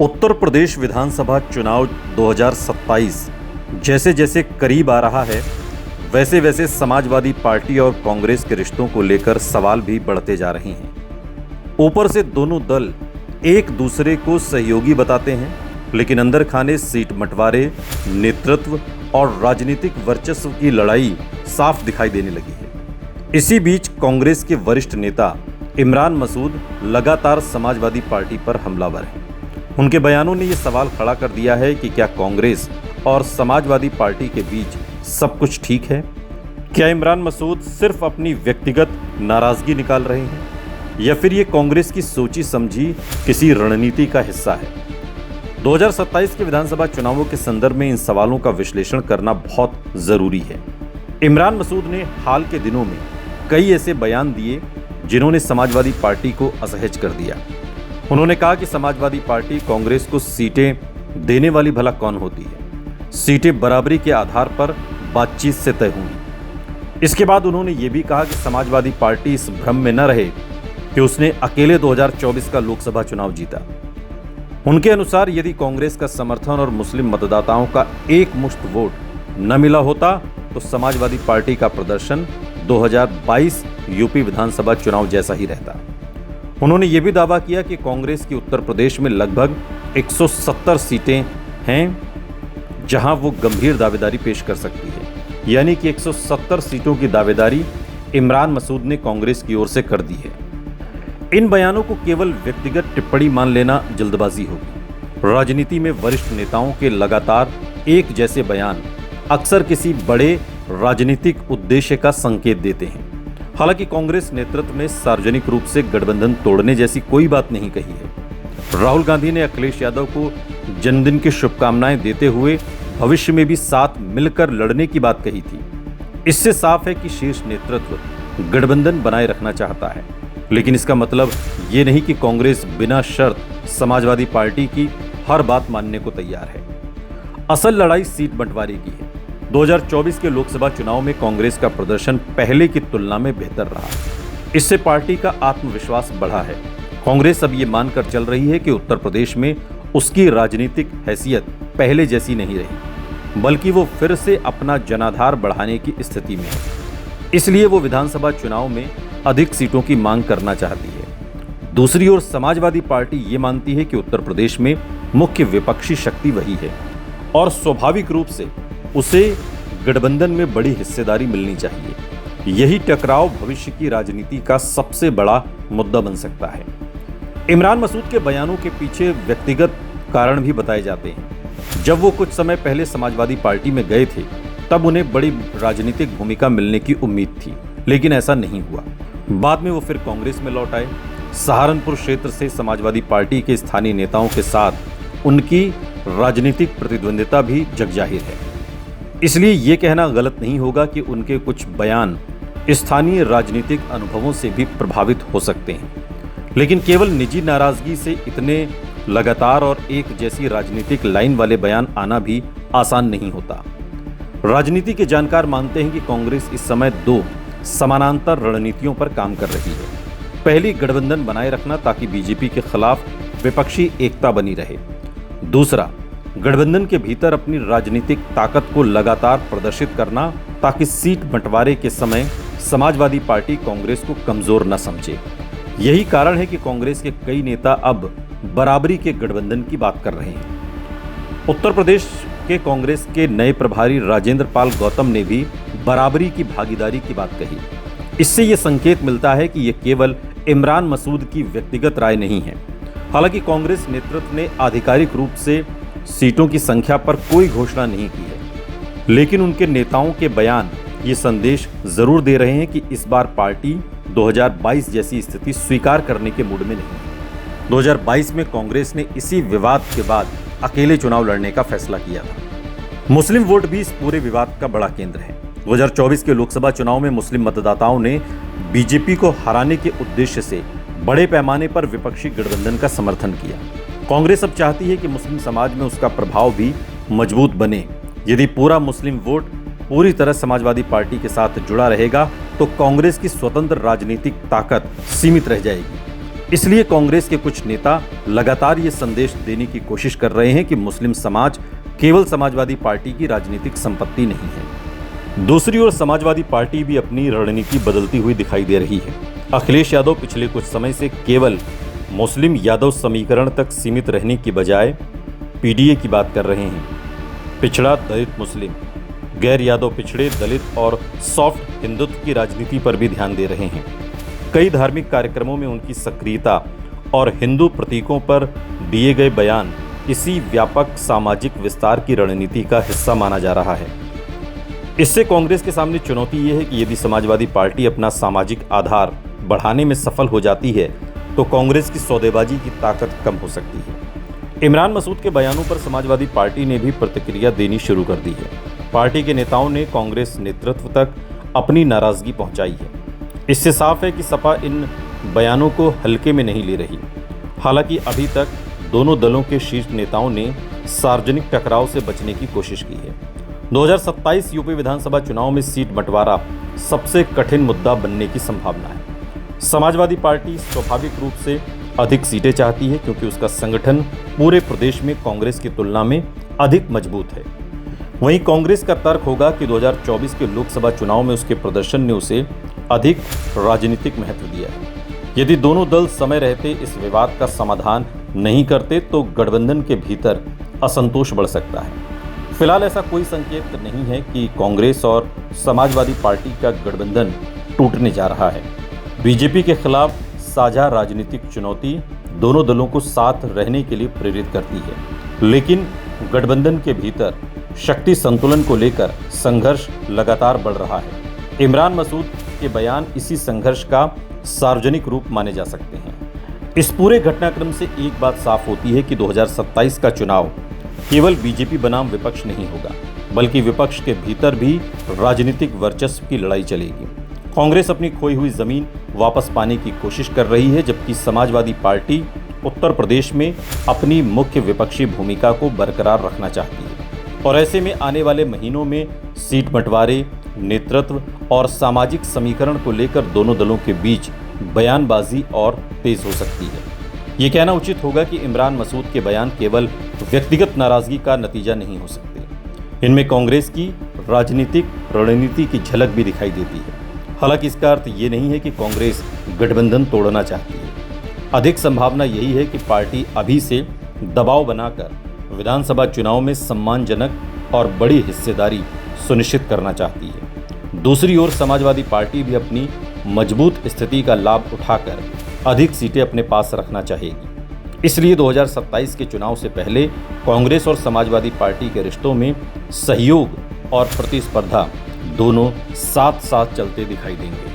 उत्तर प्रदेश विधानसभा चुनाव 2027 जैसे जैसे करीब आ रहा है, वैसे वैसे समाजवादी पार्टी और कांग्रेस के रिश्तों को लेकर सवाल भी बढ़ते जा रहे हैं। ऊपर से दोनों दल एक दूसरे को सहयोगी बताते हैं, लेकिन अंदर खाने सीट बंटवारे, नेतृत्व और राजनीतिक वर्चस्व की लड़ाई साफ दिखाई देने लगी है। इसी बीच कांग्रेस के वरिष्ठ नेता इमरान मसूद लगातार समाजवादी पार्टी पर हमलावर हैं। उनके बयानों ने यह सवाल खड़ा कर दिया है कि क्या कांग्रेस और समाजवादी पार्टी के बीच सब कुछ ठीक है? क्या इमरान मसूद सिर्फ अपनी व्यक्तिगत नाराजगी निकाल रहे हैं या फिर ये कांग्रेस की सोची समझी किसी रणनीति का हिस्सा है? 2027 के विधानसभा चुनावों के संदर्भ में इन सवालों का विश्लेषण करना बहुत जरूरी है। इमरान मसूद ने हाल के दिनों में कई ऐसे बयान दिए जिन्होंने समाजवादी पार्टी को असहज कर दिया। उन्होंने कहा कि समाजवादी पार्टी कांग्रेस को सीटें देने वाली भला कौन होती है? सीटें बराबरी के आधार पर बातचीत से तय होंगी। इसके बाद उन्होंने ये भी कहा कि समाजवादी पार्टी इस भ्रम में न रहे कि उसने अकेले 2024 का लोकसभा चुनाव जीता। उनके अनुसार यदि कांग्रेस का समर्थन और मुस्लिम मतदाताओं का एक मुश्त वोट न मिला होता तो समाजवादी पार्टी का प्रदर्शन 2022 यूपी विधानसभा चुनाव जैसा ही रहता। उन्होंने ये भी दावा किया कि कांग्रेस की उत्तर प्रदेश में लगभग 170 सीटें हैं जहां वो गंभीर दावेदारी पेश कर सकती है, यानी कि 170 सीटों की दावेदारी इमरान मसूद ने कांग्रेस की ओर से कर दी है। इन बयानों को केवल व्यक्तिगत टिप्पणी मान लेना जल्दबाजी होगी। राजनीति में वरिष्ठ नेताओं के लगातार एक जैसे बयान अक्सर किसी बड़े राजनीतिक उद्देश्य का संकेत देते हैं। हालांकि कांग्रेस नेतृत्व ने सार्वजनिक रूप से गठबंधन तोड़ने जैसी कोई बात नहीं कही है। राहुल गांधी ने अखिलेश यादव को जन्मदिन की शुभकामनाएं देते हुए भविष्य में भी साथ मिलकर लड़ने की बात कही थी। इससे साफ है कि शीर्ष नेतृत्व गठबंधन बनाए रखना चाहता है, लेकिन इसका मतलब ये नहीं कि कांग्रेस बिना शर्त समाजवादी पार्टी की हर बात मानने को तैयार है। असल लड़ाई सीट बंटवारे की है। 2024 के लोकसभा चुनाव में कांग्रेस का प्रदर्शन पहले की तुलना में बेहतर रहा। इससे पार्टी का आत्मविश्वास बढ़ा है। कांग्रेस अब ये मानकर चल रही है कि उत्तर प्रदेश में उसकी राजनीतिक हैसियत पहले जैसी नहीं रही, बल्कि वो फिर से अपना जनाधार बढ़ाने की स्थिति में है। इसलिए वो विधानसभा चुनाव में अधिक सीटों की मांग करना चाहती है। दूसरी ओर समाजवादी पार्टी ये मानती है कि उत्तर प्रदेश में मुख्य विपक्षी शक्ति वही है और स्वाभाविक रूप से उसे गठबंधन में बड़ी हिस्सेदारी मिलनी चाहिए। यही टकराव भविष्य की राजनीति का सबसे बड़ा मुद्दा बन सकता है। इमरान मसूद के बयानों के पीछे व्यक्तिगत कारण भी बताए जाते हैं। जब वो कुछ समय पहले समाजवादी पार्टी में गए थे तब उन्हें बड़ी राजनीतिक भूमिका मिलने की उम्मीद थी, लेकिन ऐसा नहीं हुआ। बाद में वो फिर कांग्रेस में लौट आए। सहारनपुर क्षेत्र से समाजवादी पार्टी के स्थानीय नेताओं के साथ उनकी राजनीतिक प्रतिद्वंदिता भी जगजाहिर है। इसलिए ये कहना गलत नहीं होगा कि उनके कुछ बयान स्थानीय राजनीतिक अनुभवों से भी प्रभावित हो सकते हैं, लेकिन केवल निजी नाराजगी से इतने लगातार और एक जैसी राजनीतिक लाइन वाले बयान आना भी आसान नहीं होता। राजनीति के जानकार मानते हैं कि कांग्रेस इस समय दो समानांतर रणनीतियों पर काम कर रही है। पहली, गठबंधन बनाए रखना ताकि बीजेपी के खिलाफ विपक्षी एकता बनी रहे। दूसरा, गठबंधन के भीतर अपनी राजनीतिक ताकत को लगातार प्रदर्शित करना ताकि सीट बंटवारे के समय समाजवादी पार्टी कांग्रेस को कमजोर न समझे। यही कारण है कि कांग्रेस के कई नेता अब बराबरी के गठबंधन की बात कर रहे हैं। उत्तर प्रदेश के कांग्रेस के नए प्रभारी राजेंद्र पाल गौतम ने भी बराबरी की भागीदारी की बात कही। इससे यह संकेत मिलता है कि यह केवल इमरान मसूद की व्यक्तिगत राय नहीं है। हालांकि कांग्रेस नेतृत्व ने आधिकारिक रूप से सीटों की संख्या पर कोई घोषणा नहीं की है, लेकिन उनके नेताओं के बयान ये संदेश जरूर दे रहे हैं कि इस बार पार्टी 2022 जैसी स्थिति स्वीकार करने के मूड में नहीं है। 2022 में कांग्रेस ने इसी विवाद के बाद अकेले चुनाव लड़ने का फैसला किया था। मुस्लिम वोट भी इस पूरे विवाद का बड़ा केंद्र है। 2024 के लोकसभा चुनाव में मुस्लिम मतदाताओं ने बीजेपी को हराने के उद्देश्य से बड़े पैमाने पर विपक्षी गठबंधन का समर्थन किया। कांग्रेस अब चाहती है कि मुस्लिम समाज में उसका प्रभाव भी मजबूत बने। यदि पूरा मुस्लिम वोट पूरी तरह समाजवादी पार्टी के साथ जुड़ा रहेगा तो कांग्रेस की स्वतंत्र राजनीतिक ताकत सीमित रह जाएगी। इसलिए कांग्रेस के कुछ नेता लगातार ये संदेश देने की कोशिश कर रहे हैं कि मुस्लिम समाज केवल समाजवादी पार्टी की राजनीतिक संपत्ति नहीं है। दूसरी ओर समाजवादी पार्टी भी अपनी रणनीति बदलती हुई दिखाई दे रही है। अखिलेश यादव पिछले कुछ समय से केवल मुस्लिम यादव समीकरण तक सीमित रहने की बजाय पीडीए की बात कर रहे हैं। पिछड़ा दलित मुस्लिम, गैर यादव पिछड़े दलित और सॉफ्ट हिंदुत्व की राजनीति पर भी ध्यान दे रहे हैं। कई धार्मिक कार्यक्रमों में उनकी सक्रियता और हिंदू प्रतीकों पर दिए गए बयान इसी व्यापक सामाजिक विस्तार की रणनीति का हिस्सा माना जा रहा है। इससे कांग्रेस के सामने चुनौती यह है कि यदि समाजवादी पार्टी अपना सामाजिक आधार बढ़ाने में सफल हो जाती है तो कांग्रेस की सौदेबाजी की ताकत कम हो सकती है। इमरान मसूद के बयानों पर समाजवादी पार्टी ने भी प्रतिक्रिया देनी शुरू कर दी है। पार्टी के नेताओं ने कांग्रेस नेतृत्व तक अपनी नाराजगी पहुंचाई है। इससे साफ है कि सपा इन बयानों को हल्के में नहीं ले रही। हालांकि अभी तक दोनों दलों के शीर्ष नेताओं ने सार्वजनिक टकराव से बचने की कोशिश की है। 2027 यूपी विधानसभा चुनाव में सीट बंटवारा सबसे कठिन मुद्दा बनने की संभावना है। समाजवादी पार्टी स्वाभाविक रूप से अधिक सीटें चाहती है क्योंकि उसका संगठन पूरे प्रदेश में कांग्रेस की तुलना में अधिक मजबूत है। वहीं कांग्रेस का तर्क होगा कि 2024 के लोकसभा चुनाव में उसके प्रदर्शन ने उसे अधिक राजनीतिक महत्व दिया है। यदि दोनों दल समय रहते इस विवाद का समाधान नहीं करते तो गठबंधन के भीतर असंतोष बढ़ सकता है। फिलहाल ऐसा कोई संकेत नहीं है कि कांग्रेस और समाजवादी पार्टी का गठबंधन टूटने जा रहा है। बीजेपी के खिलाफ साझा राजनीतिक चुनौती दोनों दलों को साथ रहने के लिए प्रेरित करती है, लेकिन गठबंधन के भीतर शक्ति संतुलन को लेकर संघर्ष लगातार बढ़ रहा है। इमरान मसूद के बयान इसी संघर्ष का सार्वजनिक रूप माने जा सकते हैं। इस पूरे घटनाक्रम से एक बात साफ होती है कि 2027 का चुनाव केवल बीजेपी बनाम विपक्ष नहीं होगा, बल्कि विपक्ष के भीतर भी राजनीतिक वर्चस्व की लड़ाई चलेगी। कांग्रेस अपनी खोई हुई जमीन वापस पाने की कोशिश कर रही है, जबकि समाजवादी पार्टी उत्तर प्रदेश में अपनी मुख्य विपक्षी भूमिका को बरकरार रखना चाहती है। और ऐसे में आने वाले महीनों में सीट बंटवारे, नेतृत्व और सामाजिक समीकरण को लेकर दोनों दलों के बीच बयानबाजी और तेज हो सकती है। ये कहना उचित होगा कि इमरान मसूद के बयान केवल व्यक्तिगत नाराजगी का नतीजा नहीं हो सकते। इनमें कांग्रेस की राजनीतिक रणनीति की झलक भी दिखाई देती है। हालांकि इसका अर्थ ये नहीं है कि कांग्रेस गठबंधन तोड़ना चाहती है। अधिक संभावना यही है कि पार्टी अभी से दबाव बनाकर विधानसभा चुनाव में सम्मानजनक और बड़ी हिस्सेदारी सुनिश्चित करना चाहती है। दूसरी ओर समाजवादी पार्टी भी अपनी मजबूत स्थिति का लाभ उठाकर अधिक सीटें अपने पास रखना चाहेगी। इसलिए 2027 के चुनाव से पहले कांग्रेस और समाजवादी पार्टी के रिश्तों में सहयोग और प्रतिस्पर्धा दोनों साथ साथ चलते दिखाई देंगे।